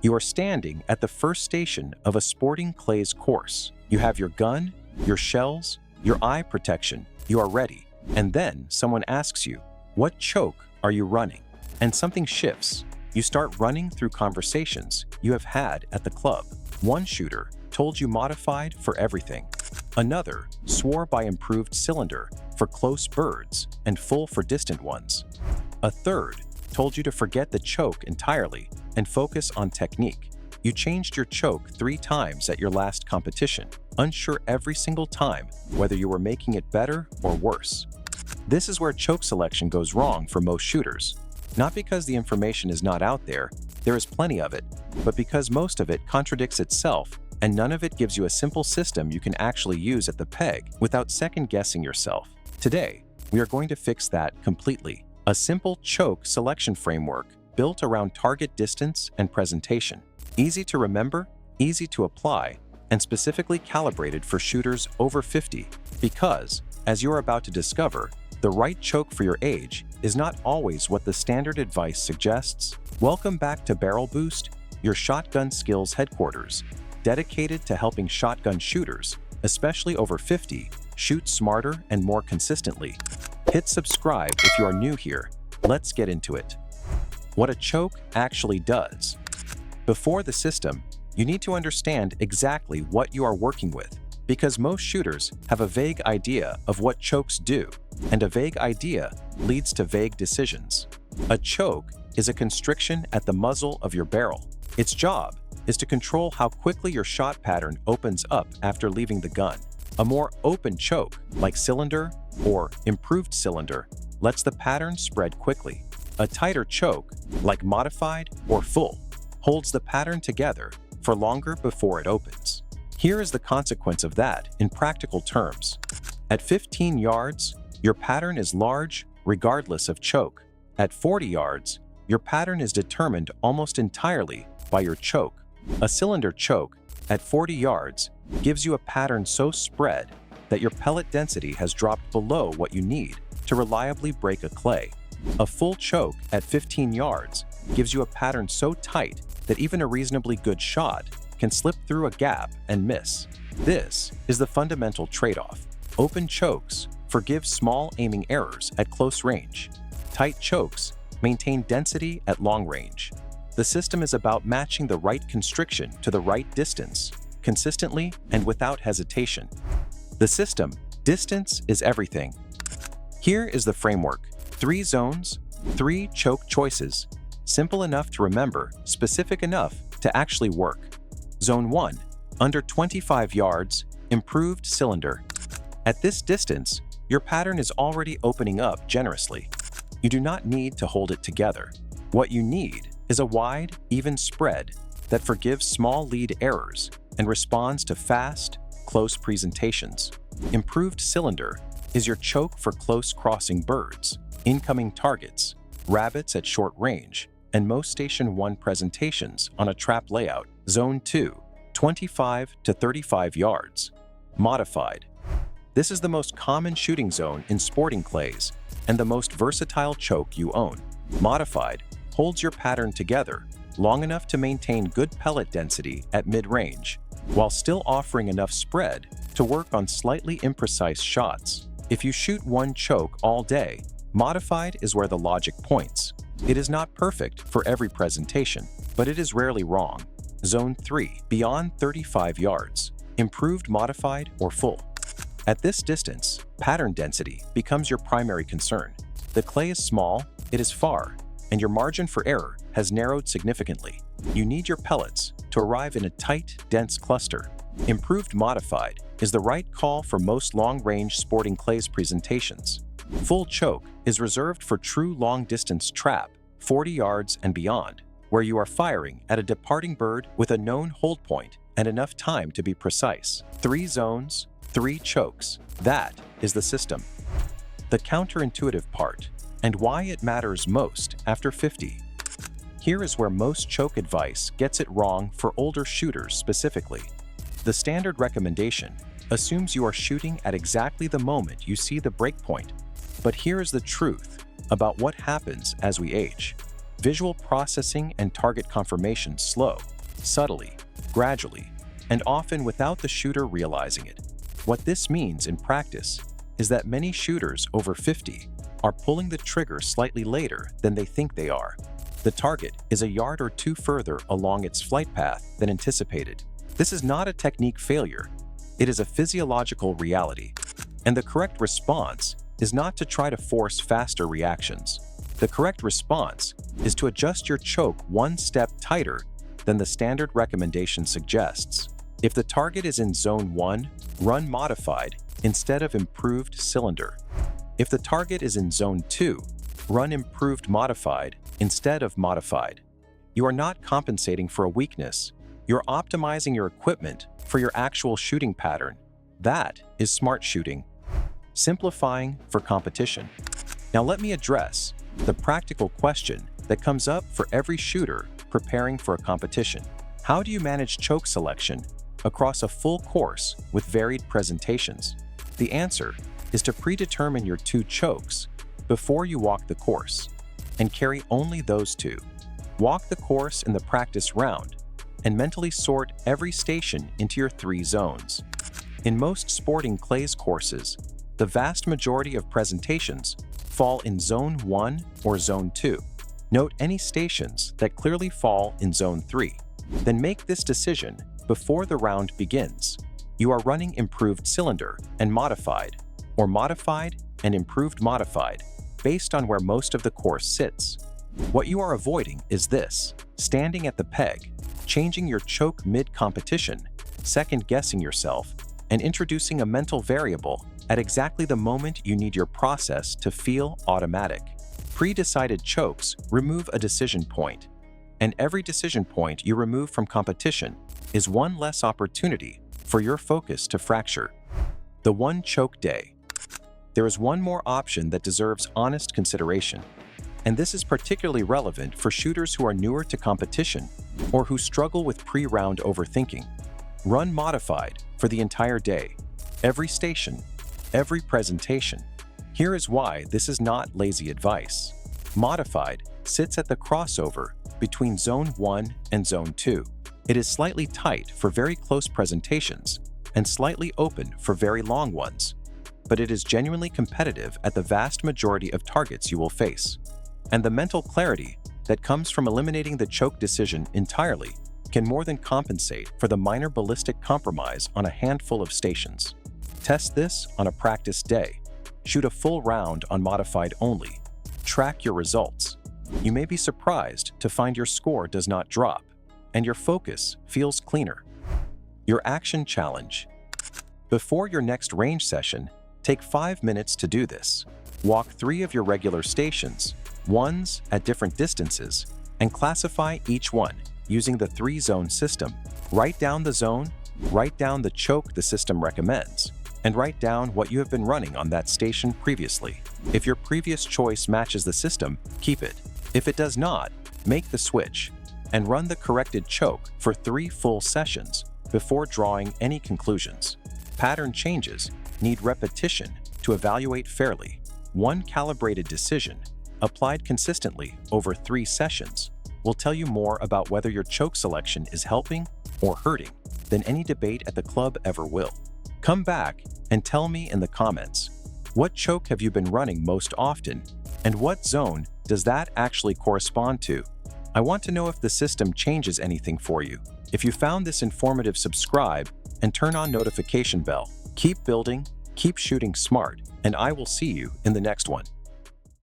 You are standing at the first station of a sporting clays course. You have your gun, your shells, your eye protection. You are ready. And then someone asks you, "What choke are you running?" And something shifts. You start running through conversations you have had at the club. One shooter told you modified for everything. Another swore by improved cylinder for close birds and full for distant ones. A third told you to forget the choke entirely and focus on technique. You changed your choke 3 times at your last competition, unsure every single time whether you were making it better or worse. This is where choke selection goes wrong for most shooters. Not because the information is not out there is plenty of it, but because most of it contradicts itself and none of it gives you a simple system you can actually use at the peg without second-guessing yourself. Today, we are going to fix that completely. A simple choke selection framework built around target distance and presentation. Easy to remember, easy to apply, and specifically calibrated for shooters over 50 because, as you are about to discover, the right choke for your age is not always what the standard advice suggests. Welcome back to Barrel Boost, your shotgun skills headquarters, dedicated to helping shotgun shooters, especially over 50, shoot smarter and more consistently. Hit subscribe if you are new here. Let's get into it. What a choke actually does. Before the system, you need to understand exactly what you are working with, because most shooters have a vague idea of what chokes do, and a vague idea leads to vague decisions. A choke is a constriction at the muzzle of your barrel. Its job is to control how quickly your shot pattern opens up after leaving the gun. A more open choke, like cylinder or improved cylinder, lets the pattern spread quickly. A tighter choke, like modified or full, holds the pattern together for longer before it opens. Here is the consequence of that in practical terms. At 15 yards, your pattern is large regardless of choke. At 40 yards, your pattern is determined almost entirely by your choke. A cylinder choke at 40 yards gives you a pattern so spread that your pellet density has dropped below what you need to reliably break a clay. A full choke at 15 yards gives you a pattern so tight that even a reasonably good shot can slip through a gap and miss. This is the fundamental trade-off. Open chokes forgive small aiming errors at close range. Tight chokes maintain density at long range. The system is about matching the right constriction to the right distance, consistently and without hesitation. The system, distance is everything. Here is the framework. 3 zones, 3 choke choices. Simple enough to remember, specific enough to actually work. Zone 1, under 25 yards, improved cylinder. At this distance, your pattern is already opening up generously. You do not need to hold it together. What you need is a wide, even spread that forgives small lead errors and responds to fast, close presentations. Improved cylinder is your choke for close crossing birds, incoming targets, rabbits at short range, and most Station 1 presentations on a trap layout. Zone 2, 25 to 35 yards. Modified. This is the most common shooting zone in sporting clays and the most versatile choke you own. Modified holds your pattern together long enough to maintain good pellet density at mid-range, while still offering enough spread to work on slightly imprecise shots. If you shoot one choke all day, modified is where the logic points. It is not perfect for every presentation, but it is rarely wrong. Zone 3, beyond 35 yards, improved modified or full. At this distance, pattern density becomes your primary concern. The clay is small, it is far, and your margin for error has narrowed significantly. You need your pellets to arrive in a tight, dense cluster. Improved modified is the right call for most long-range sporting clays presentations. Full choke is reserved for true long-distance trap, 40 yards and beyond, where you are firing at a departing bird with a known hold point and enough time to be precise. 3 zones, 3 chokes. That is the system. The counterintuitive part, and why it matters most after 50. Here is where most choke advice gets it wrong for older shooters specifically. The standard recommendation assumes you are shooting at exactly the moment you see the breakpoint. But here is the truth about what happens as we age. Visual processing and target confirmation slow. subtly, gradually, and often without the shooter realizing it. What this means in practice is that many shooters over 50 are pulling the trigger slightly later than they think they are. The target is a yard or two further along its flight path than anticipated. This is not a technique failure, it is a physiological reality. And the correct response is not to try to force faster reactions. The correct response is to adjust your choke one step tighter than the standard recommendation suggests. If the target is in Zone 1, run modified instead of improved cylinder. If the target is in Zone 2, run improved modified instead of modified. You are not compensating for a weakness. You're optimizing your equipment for your actual shooting pattern. That is smart shooting. Simplifying for competition. Now let me address the practical question that comes up for every shooter preparing for a competition. How do you manage choke selection across a full course with varied presentations? The answer is to predetermine your 2 chokes before you walk the course and carry only those 2. Walk the course in the practice round and mentally sort every station into your 3 zones. In most sporting clays courses, the vast majority of presentations fall in Zone 1 or Zone 2. Note any stations that clearly fall in Zone 3. Then make this decision before the round begins. You are running improved cylinder and modified, or modified and improved modified, based on where most of the course sits. What you are avoiding is this: standing at the peg, changing your choke mid-competition, second-guessing yourself, and introducing a mental variable at exactly the moment you need your process to feel automatic. Pre-decided chokes remove a decision point, and every decision point you remove from competition is one less opportunity for your focus to fracture. The one choke day. There is one more option that deserves honest consideration, and this is particularly relevant for shooters who are newer to competition or who struggle with pre-round overthinking. Run modified for the entire day, every station, every presentation. Here is why this is not lazy advice. Modified sits at the crossover between Zone 1 and Zone 2. It is slightly tight for very close presentations and slightly open for very long ones, but it is genuinely competitive at the vast majority of targets you will face. And the mental clarity that comes from eliminating the choke decision entirely can more than compensate for the minor ballistic compromise on a handful of stations. Test this on a practice day. Shoot a full round on modified only. Track your results. You may be surprised to find your score does not drop, and your focus feels cleaner. Your action challenge. Before your next range session, take 5 minutes to do this. Walk 3 of your regular stations, ones at different distances, and classify each one using the 3-zone system. Write down the zone, write down the choke the system recommends, and write down what you have been running on that station previously. If your previous choice matches the system, keep it. If it does not, make the switch and run the corrected choke for 3 full sessions before drawing any conclusions. Pattern changes need repetition to evaluate fairly. One calibrated decision, applied consistently over 3 sessions, will tell you more about whether your choke selection is helping or hurting than any debate at the club ever will. Come back and tell me in the comments, what choke have you been running most often, and what zone does that actually correspond to? I want to know if the system changes anything for you. If you found this informative, subscribe and turn on notification bell. Keep building, keep shooting smart, and I will see you in the next one.